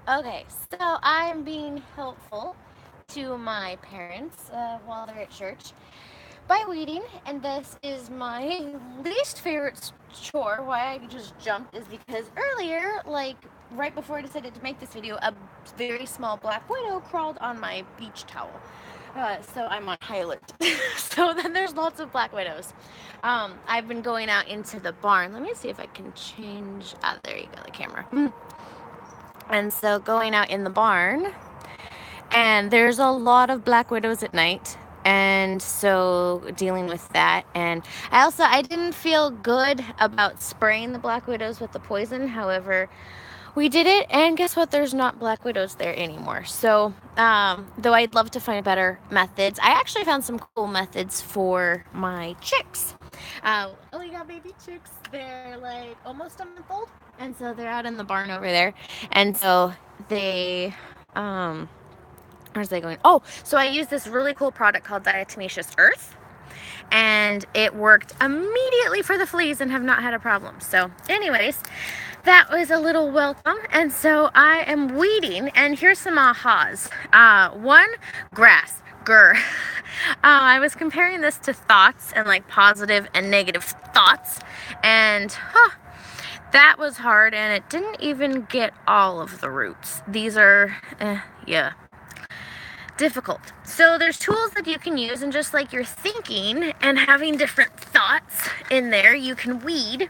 Okay, so I'm being helpful to my parents while they're at church by weeding, and this is my least favorite chore. Why I just jumped is because earlier, like right before I decided to make this video, a very small black widow crawled on my beach towel. So I'm on high alert. So then there's lots of black widows. I've been going out into the barn. Let me see if I can change. Ah, there you go, the camera. And so going out in the barn, and there's a lot of black widows at night, and so dealing with that. And I didn't feel good about spraying the black widows with the poison. However, we did it, and guess what, there's not black widows there anymore. So though I'd love to find better methods, I actually found some cool methods for my chicks. We got baby chicks. They're like almost a month old, and so they're out in the barn over there. And so they where's they going? Oh, so I used this really cool product called Diatomaceous Earth, and it worked immediately for the fleas and have not had a problem. So anyways, that was a little welcome. And so I am weeding, and here's some ahas. One, grass. Grr. I was comparing this to thoughts and like positive and negative thoughts, and that was hard, and it didn't even get all of the roots. These are, yeah, difficult. So there's tools that you can use, and just like you're thinking and having different thoughts in there, you can weed.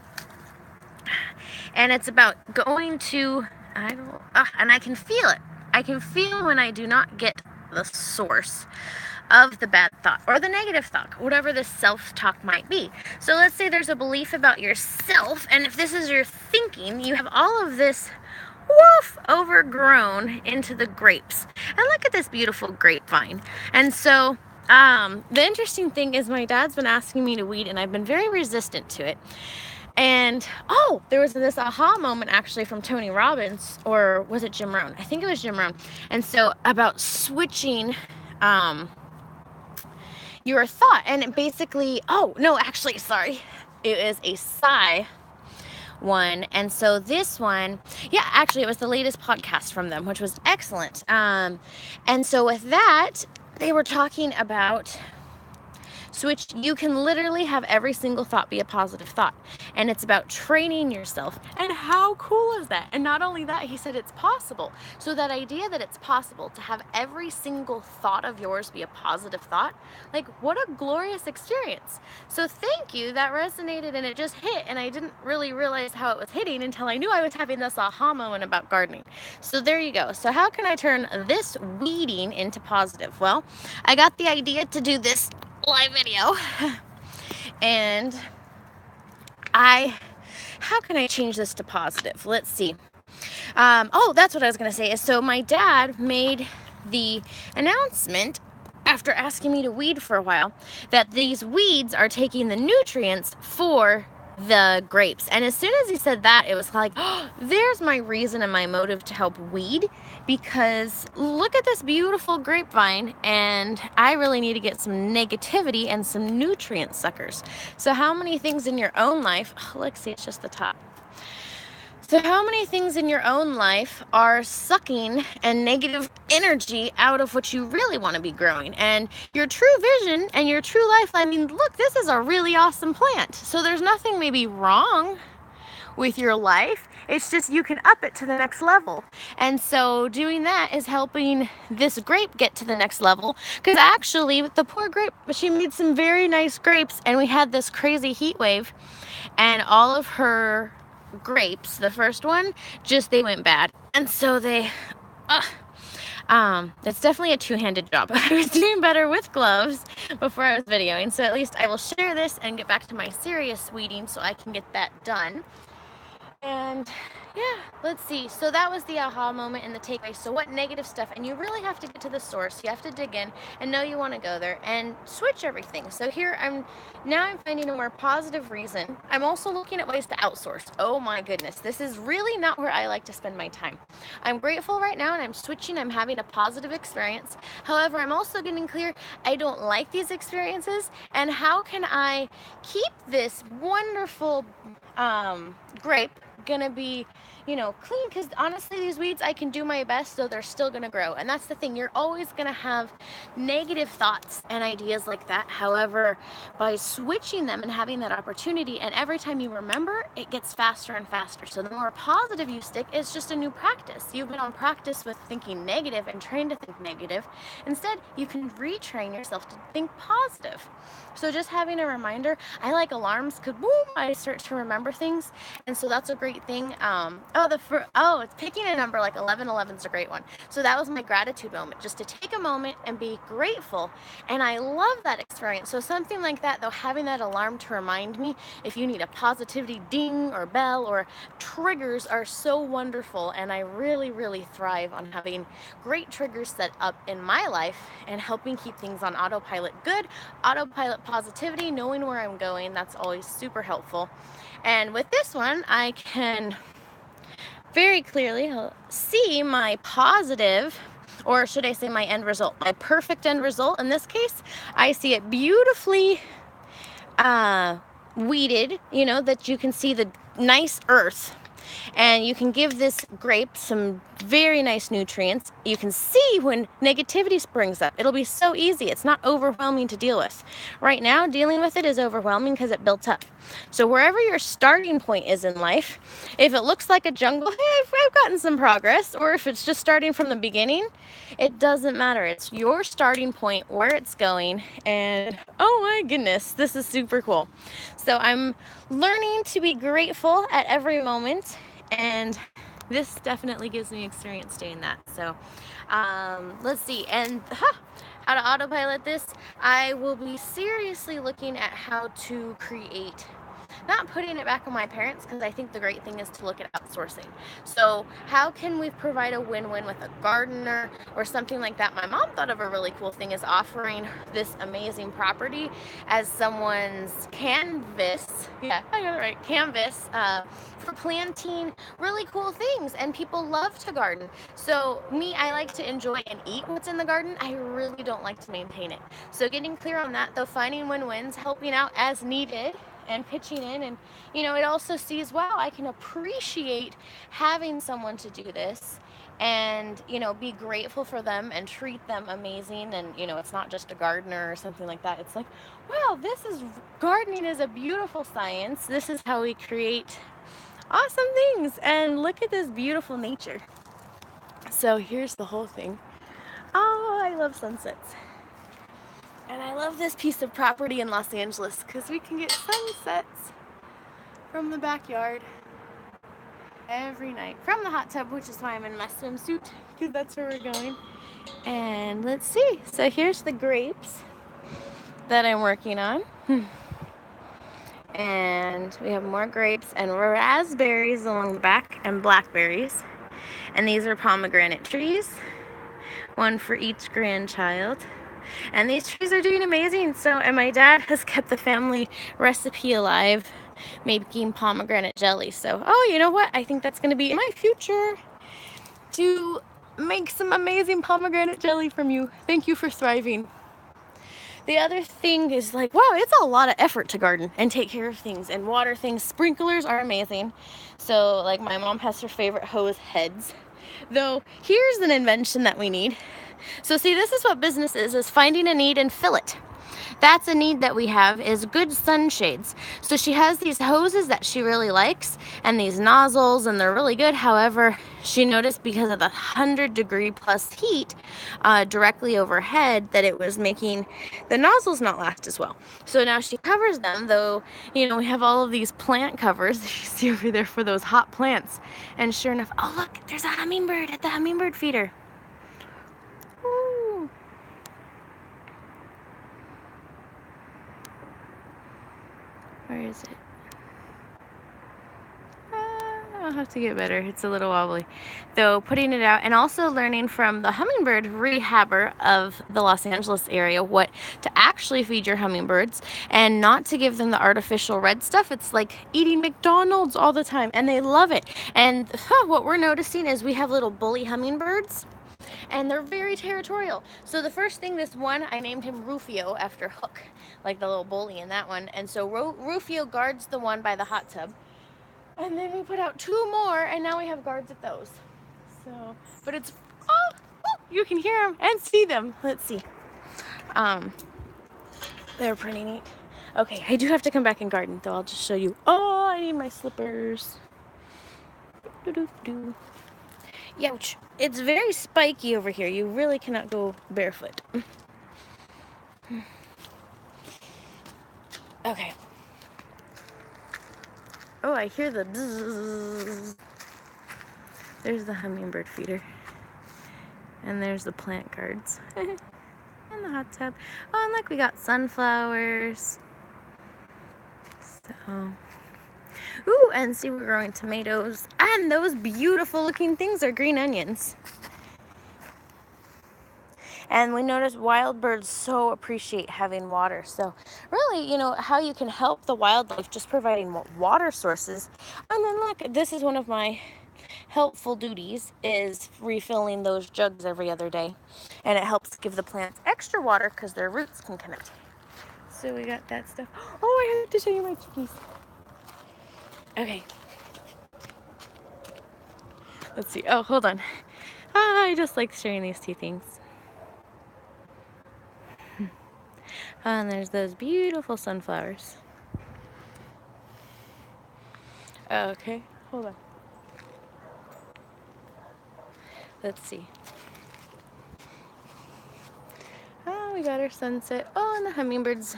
And it's about going to, and I can feel it. I can feel when I do not get the source of the bad thought or the negative thought, whatever the self-talk might be. So let's say there's a belief about yourself, and if this is your thinking, you have all of this overgrown into the grapes. And look at this beautiful grapevine. And so the interesting thing is my dad's been asking me to weed, and I've been very resistant to it. And there was this aha moment actually from Tony Robbins, or was it Jim Rohn? I think it was Jim Rohn. And so about switching your thought, and it basically, sorry, it is a psi one. And so this one, actually it was the latest podcast from them, which was excellent. And so with that, they were talking about switch. You can literally have every single thought be a positive thought, and it's about training yourself. And how cool is that? And not only that, he said it's possible. So that idea that it's possible to have every single thought of yours be a positive thought, like what a glorious experience. So thank you, that resonated, and it just hit, and I didn't really realize how it was hitting until I knew I was having this aha moment about gardening. So there you go. So how can I turn this weeding into positive? Well, I got the idea to do this live video, and how can I change this to positive? Let's see. That's what I was gonna say. Is so my dad made the announcement after asking me to weed for a while that these weeds are taking the nutrients for the grapes. And as soon as he said that, it was like, there's my reason and my motive to help weed, because look at this beautiful grapevine, and I really need to get some negativity and some nutrient suckers. So how many things in your own life, let's see, it's just the top. So how many things in your own life are sucking and negative energy out of what you really want to be growing? And your true vision and your true life, I mean, look, this is a really awesome plant. So there's nothing maybe wrong with your life. It's just you can up it to the next level. And so doing that is helping this grape get to the next level. Because actually, the poor grape, she made some very nice grapes, and we had this crazy heat wave, and all of her grapes, the first one, they went bad. And so it's definitely a two-handed job. I was doing better with gloves before I was videoing, so at least I will share this and get back to my serious weeding so I can get that done. And let's see. So that was the aha moment and the takeaway. So what negative stuff? And you really have to get to the source. You have to dig in and know you want to go there and switch everything. So here I'm finding a more positive reason. I'm also looking at ways to outsource. Oh my goodness. This is really not where I like to spend my time. I'm grateful right now, and I'm switching. I'm having a positive experience. However, I'm also getting clear I don't like these experiences, and how can I keep this wonderful grape gonna be, clean, because honestly, these weeds, I can do my best, so they're still gonna grow. And that's the thing, you're always gonna have negative thoughts and ideas like that. However, by switching them and having that opportunity, and every time you remember, it gets faster and faster. So the more positive you stick, it's just a new practice. You've been on practice with thinking negative and trained to think negative. Instead, you can retrain yourself to think positive. So just having a reminder, I like alarms, because boom, I start to remember things. And so that's a great thing. It's picking a number like 1111 is a great one. So that was my gratitude moment, just to take a moment and be grateful. And I love that experience. So something like that, though, having that alarm to remind me, if you need a positivity ding or bell or triggers, are so wonderful. And I really, really thrive on having great triggers set up in my life and helping keep things on autopilot. Good autopilot positivity, knowing where I'm going, that's always super helpful. And with this one, I can very clearly see my positive, or should I say my end result, my perfect end result. In this case, I see it beautifully weeded, that you can see the nice earth. And you can give this grape some very nice nutrients. You can see when negativity springs up. It'll be so easy. It's not overwhelming to deal with. Right now, dealing with it is overwhelming because it built up. So wherever your starting point is in life, if it looks like a jungle, hey, I've gotten some progress. Or if it's just starting from the beginning, it doesn't matter. It's your starting point, where it's going. And oh my goodness, this is super cool. So I'm learning to be grateful at every moment, and this definitely gives me experience doing that. So let's see, and how to autopilot this, I will be seriously looking at how to create, not putting it back on my parents, because I think the great thing is to look at outsourcing. So how can we provide a win-win with a gardener or something like that? My mom thought of a really cool thing, is offering this amazing property as someone's canvas. Yeah, I got it right. Canvas for planting really cool things, and people love to garden. So me, I like to enjoy and eat what's in the garden. I really don't like to maintain it. So getting clear on that, though, finding win-wins, helping out as needed, and pitching in. And it also sees, wow, I can appreciate having someone to do this, and be grateful for them and treat them amazing. And it's not just a gardener or something like that. It's like, wow, gardening is a beautiful science. This is how we create awesome things, and look at this beautiful nature. So here's the whole thing. Oh, I love sunsets. And I love this piece of property in Los Angeles because we can get sunsets from the backyard every night from the hot tub, which is why I'm in my swimsuit, because that's where we're going. And let's see. So here's the grapes that I'm working on. And we have more grapes and raspberries along the back, and blackberries. And these are pomegranate trees, one for each grandchild. And these trees are doing amazing. And my dad has kept the family recipe alive, making pomegranate jelly. So, oh, you know what? I think that's going to be in my future, to make some amazing pomegranate jelly from you. Thank you for thriving. The other thing is, like, wow, it's a lot of effort to garden and take care of things and water things. Sprinklers are amazing. So, like, my mom has her favorite hose heads. Though, here's an invention that we need. So see, this is what business is finding a need and fill it. That's a need that we have, is good sunshades. So she has these hoses that she really likes, and these nozzles, and they're really good. However, she noticed because of the 100-degree plus heat directly overhead, that it was making the nozzles not last as well. So now she covers them, though, we have all of these plant covers that you see over there for those hot plants. And sure enough, oh look, there's a hummingbird at the hummingbird feeder. Ooh. Where is it? I'll have to get better. It's a little wobbly. Though, putting it out, and also learning from the hummingbird rehabber of the Los Angeles area what to actually feed your hummingbirds, and not to give them the artificial red stuff. It's like eating McDonald's all the time, and they love it. And what we're noticing is we have little bully hummingbirds, and they're very territorial. So the first thing, this one, I named him Rufio after Hook, like the little bully in that one. And so Rufio guards the one by the hot tub. And then we put out 2 more, and now we have guards at those. So, but it's, oh, you can hear them and see them. Let's see. They're pretty neat. Okay, I do have to come back and garden, though. I'll just show you. Oh, I need my slippers. Doo-doo-doo. Youch. It's very spiky over here. You really cannot go barefoot. Okay. Oh, I hear the bzzz. There's the hummingbird feeder. And there's the plant guards. And the hot tub. Oh, and look, we got sunflowers. So, ooh, and see, we're growing tomatoes. And those beautiful looking things are green onions. And we notice wild birds so appreciate having water. So really, you know, how you can help the wildlife, just providing water sources. And then look, this is one of my helpful duties, is refilling those jugs every other day. And it helps give the plants extra water because their roots can connect. So we got that stuff. Oh, I have to show you my chickies. Okay. Let's see. Oh, hold on. I just like sharing these 2 things. And there's those beautiful sunflowers. Okay, hold on. Let's see. Oh, we got our sunset. Oh, and the hummingbirds.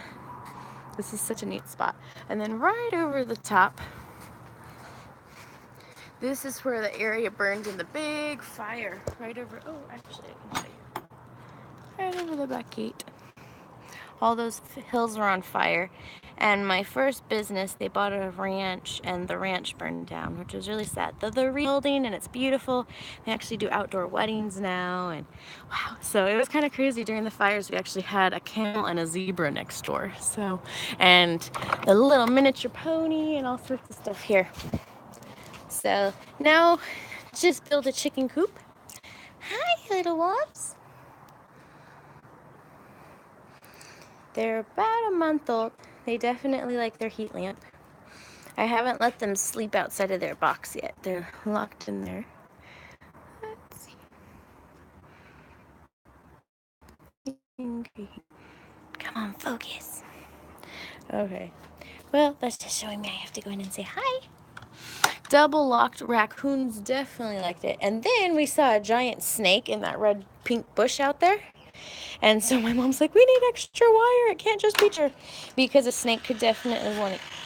This is such a neat spot. And then right over the top, this is where the area burned in the big fire. Right over, oh, actually, I can show you. Right over the back gate. All those hills were on fire. And my first business, they bought a ranch, and the ranch burned down, which was really sad. Though they're rebuilding, and it's beautiful. They actually do outdoor weddings now, and wow. So it was kind of crazy. During the fires, we actually had a camel and a zebra next door. So, and a little miniature pony and all sorts of stuff here. So now, just build a chicken coop. Hi, little ones. They're about a month old. They definitely like their heat lamp. I haven't let them sleep outside of their box yet. They're locked in there. Let's see. Come on, focus. Okay. Well, that's just showing me I have to go in and say hi. Double locked raccoons definitely liked it. And then we saw a giant snake in that red pink bush out there. And so my mom's like, we need extra wire. It can't just be her. Because a snake could definitely want to